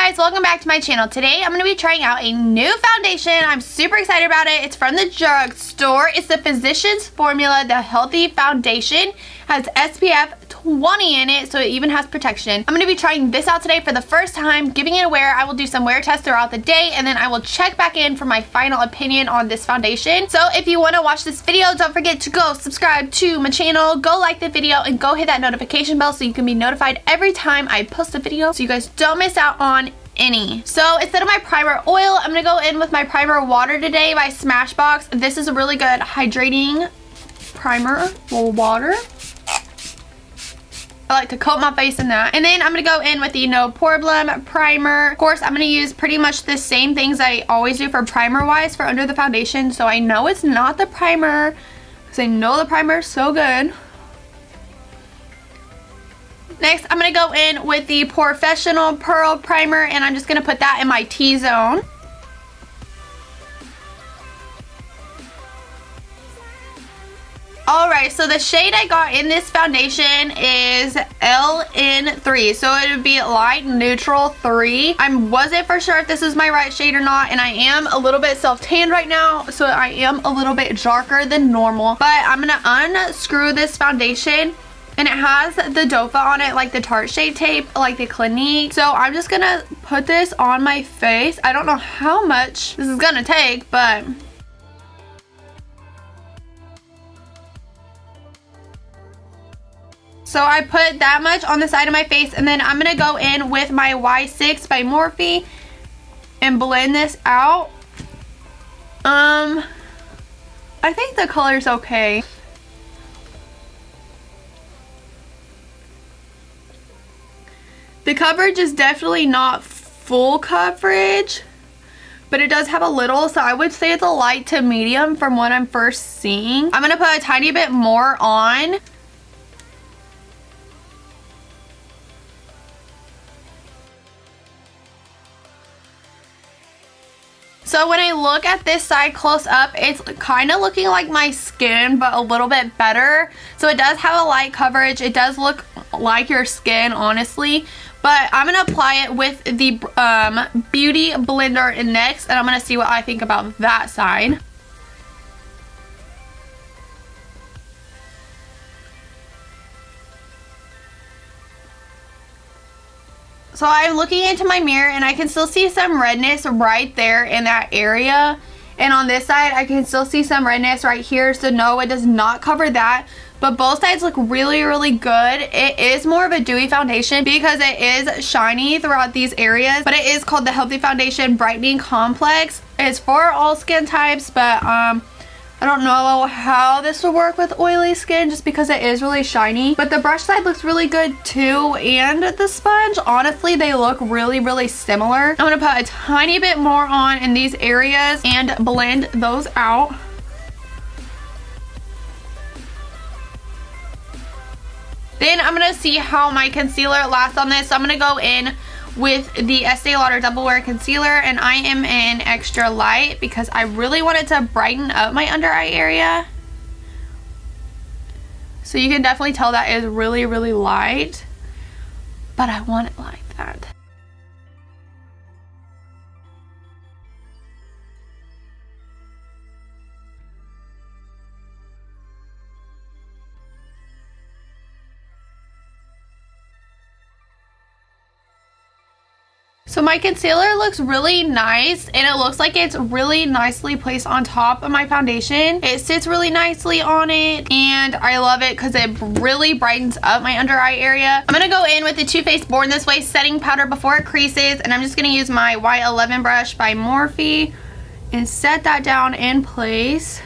guys, welcome back to my channel. Today I'm going to be trying out a new foundation. I'm super excited about it. It's from the drugstore. It's the Physicians Formula The Healthy Foundation. It has SPF 20 in it, so it even has protection. I'm going to be trying this out today for the first time, giving it a wear. I will do some wear tests throughout the day, and then I will check back in for my final opinion on this foundation. So if you want to watch this video, don't forget to go subscribe to my channel, go like the video, and go hit that notification bell so you can be notified every time I post a video so you guys don't miss out on any. So instead of my primer oil, I'm going to go in with my primer water today by Smashbox. This is a really good hydrating primer or water. I like to coat my face in that. And then I'm going to go in with the No Problem primer. Of course, I'm going to use pretty much the same things I always do for primer wise for under the foundation. So I know it's not the primer because I know the primer is so good. Next, I'm going to go in with the Professional Pearl Primer, and I'm just going to put that in my T-zone. Alright, so the shade I got in this foundation is LN3, so it would be Light Neutral 3. I wasn't for sure if this is my right shade or not, and I am a little bit self-tanned right now, so I am a little bit darker than normal. But I'm going to unscrew this foundation, and it has the doe foot on it, like the Tarte Shade Tape, like the Clinique. So I'm just going to put this on my face. I don't know how much this is going to take, but... So I put that much on the side of my face, and then I'm going to go in with my Y6 by Morphe and blend this out. I think the color's okay. The coverage is definitely not full coverage, but it does have a little, so I would say it's a light to medium from what I'm first seeing. I'm going to put a tiny bit more on. So when I look at this side close up, it's kind of looking like my skin, but a little bit better. So it does have a light coverage. It does look like your skin, honestly. But I'm going to apply it with the Beauty Blender next, and I'm going to see what I think about that side. So I'm looking into my mirror, and I can still see some redness right there in that area. And on this side, I can still see some redness right here. So no, it does not cover that. But both sides look really, really good. It is more of a dewy foundation because it is shiny throughout these areas. But it is called the Healthy Foundation Brightening Complex. It's for all skin types, but I don't know how this will work with oily skin just because it is really shiny. But the brush side looks really good too, and the sponge, honestly, they look really, really similar. I'm going to put a tiny bit more on in these areas and blend those out. Then I'm going to see how my concealer lasts on this. So I'm going to go in with the Estee Lauder Double Wear Concealer, and I am in Extra Light because I really wanted to brighten up my under eye area. So you can definitely tell that is really, really light, but I want it like that. So my concealer looks really nice, and it looks like it's really nicely placed on top of my foundation. It sits really nicely on it, and I love it because it really brightens up my under eye area. I'm going to go in with the Too Faced Born This Way setting powder before it creases, and I'm just going to use my Y11 brush by Morphe and set that down in place.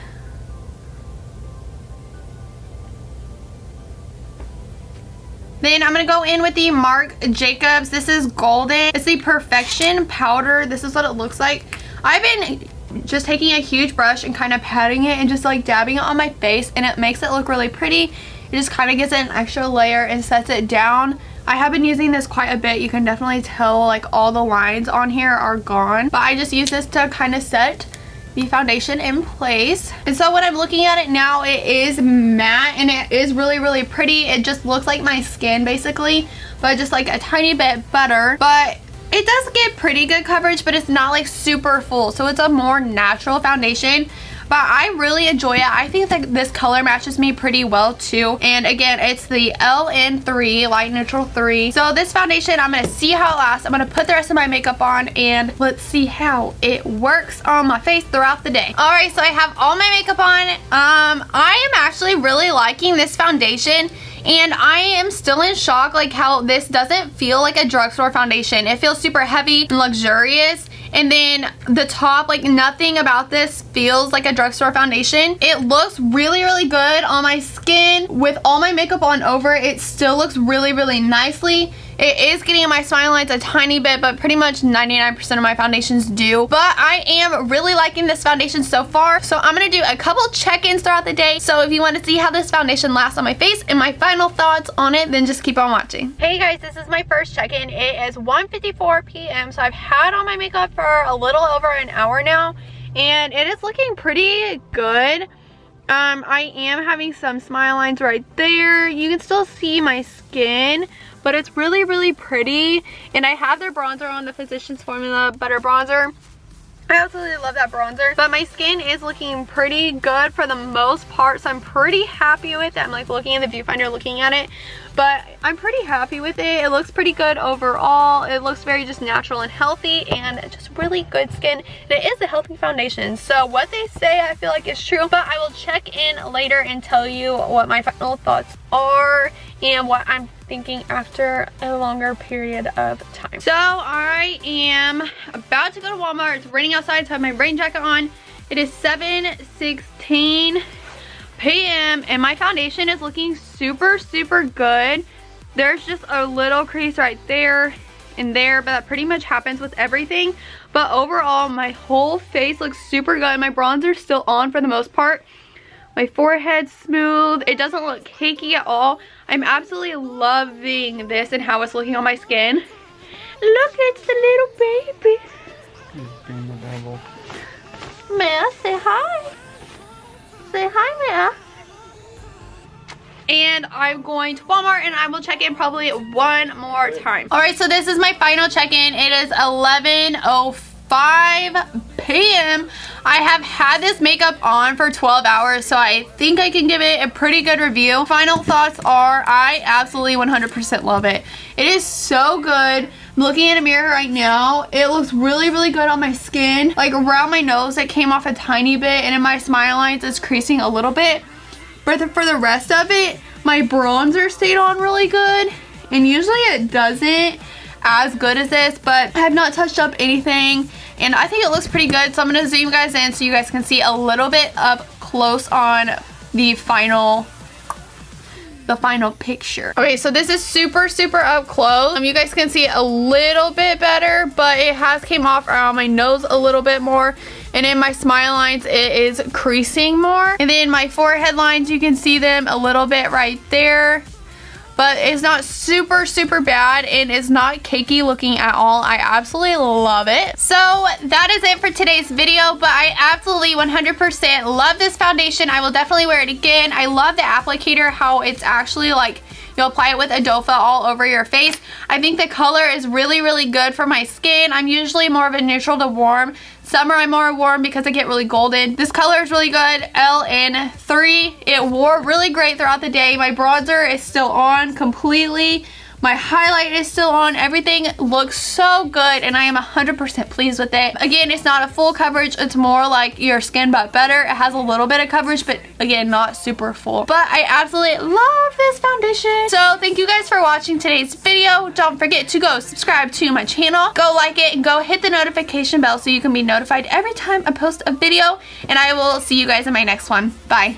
Then I'm going to go in with the Marc Jacobs. This is golden. It's the Perfection powder. This is what it looks like. I've been just taking a huge brush and kind of patting it and just like dabbing it on my face, and it makes it look really pretty. It just kind of gives it an extra layer and sets it down. I have been using this quite a bit. You can definitely tell like all the lines on here are gone, but I just use this to kind of set the foundation in place. And so when I'm looking at it now, it is matte and it is really, really pretty. It just looks like my skin basically, but just like a tiny bit better. But it does get pretty good coverage, but it's not like super full. So it's a more natural foundation. But I really enjoy it. I think that this color matches me pretty well too. And again, it's the LN3, Light Neutral 3. So this foundation, I'm going to see how it lasts. I'm going to put the rest of my makeup on and let's see how it works on my face throughout the day. Alright, so I have all my makeup on. I am actually really liking this foundation. And I am still in shock like how this doesn't feel like a drugstore foundation. It feels super heavy and luxurious. And then the top, like nothing about this feels like a drugstore foundation. It looks really, really good on my skin. With all my makeup on over, it still looks really, really nicely. It is getting in my smile lines a tiny bit, but pretty much 99% of my foundations do. But I am really liking this foundation so far. So I'm going to do a couple check-ins throughout the day. So if you want to see how this foundation lasts on my face and my final thoughts on it, then just keep on watching. Hey guys, this is my first check-in. It is 1:54 p.m. So I've had on my makeup for a little over an hour now. And it is looking pretty good. I am having some smile lines right there. You can still see my skin, but it's really, really pretty. And I have their bronzer on, the Physicians Formula Butter Bronzer. I absolutely love that bronzer. But my skin is looking pretty good for the most part, so I'm pretty happy with it. I'm like looking in the viewfinder, looking at it. But I'm pretty happy with it. It looks pretty good overall. It looks very just natural and healthy and just really good skin. And it is a healthy foundation. So what they say I feel like is true. But I will check in later and tell you what my final thoughts are and what I'm thinking after a longer period of time. So I am about to go to Walmart. It's raining outside, so I have my rain jacket on. It is 7:16 p.m. and my foundation is looking super, super good. There's just a little crease right there and there, but that pretty much happens with everything. But overall, my whole face looks super good. My bronzer's still on for the most part. My forehead's smooth. It doesn't look cakey at all. I'm absolutely loving this and how it's looking on my skin. Look, it's the little baby. Maya, say hi. Say hi, Maya. And I'm going to Walmart and I will check in probably one more time. Alright, so this is my final check-in. It is 11:05 p.m. I have had this makeup on for 12 hours, so I think I can give it a pretty good review. Final thoughts are I absolutely 100% love it. It is so good. I'm looking in a mirror right now. It looks really, really good on my skin. Like around my nose, it came off a tiny bit, and in my smile lines, it's creasing a little bit. But for the rest of it, my bronzer stayed on really good. And usually it doesn't as good as this, but I have not touched up anything. And I think it looks pretty good. So I'm going to zoom you guys in so you guys can see a little bit up close on the final picture. Okay, so this is super, super up close. You guys can see a little bit better, but it has came off around my nose a little bit more. And in my smile lines, it is creasing more. And then my forehead lines, you can see them a little bit right there. But it's not super, super bad, and it's not cakey looking at all. I absolutely love it. So that is it for today's video, but I absolutely 100% love this foundation. I will definitely wear it again. I love the applicator, how it's actually like, you'll apply it with a doe foot all over your face. I think the color is really, really good for my skin. I'm usually more of a neutral to warm. Summer I'm more warm because I get really golden. This color is really good, LN3. It wore really great throughout the day. My bronzer is still on completely. My highlight is still on. Everything looks so good and I am 100% pleased with it. Again, it's not a full coverage. It's more like your skin but better. It has a little bit of coverage, but again, not super full. But I absolutely love this foundation. So thank you guys for watching today's video. Don't forget to go subscribe to my channel. Go like it and go hit the notification bell so you can be notified every time I post a video. And I will see you guys in my next one. Bye.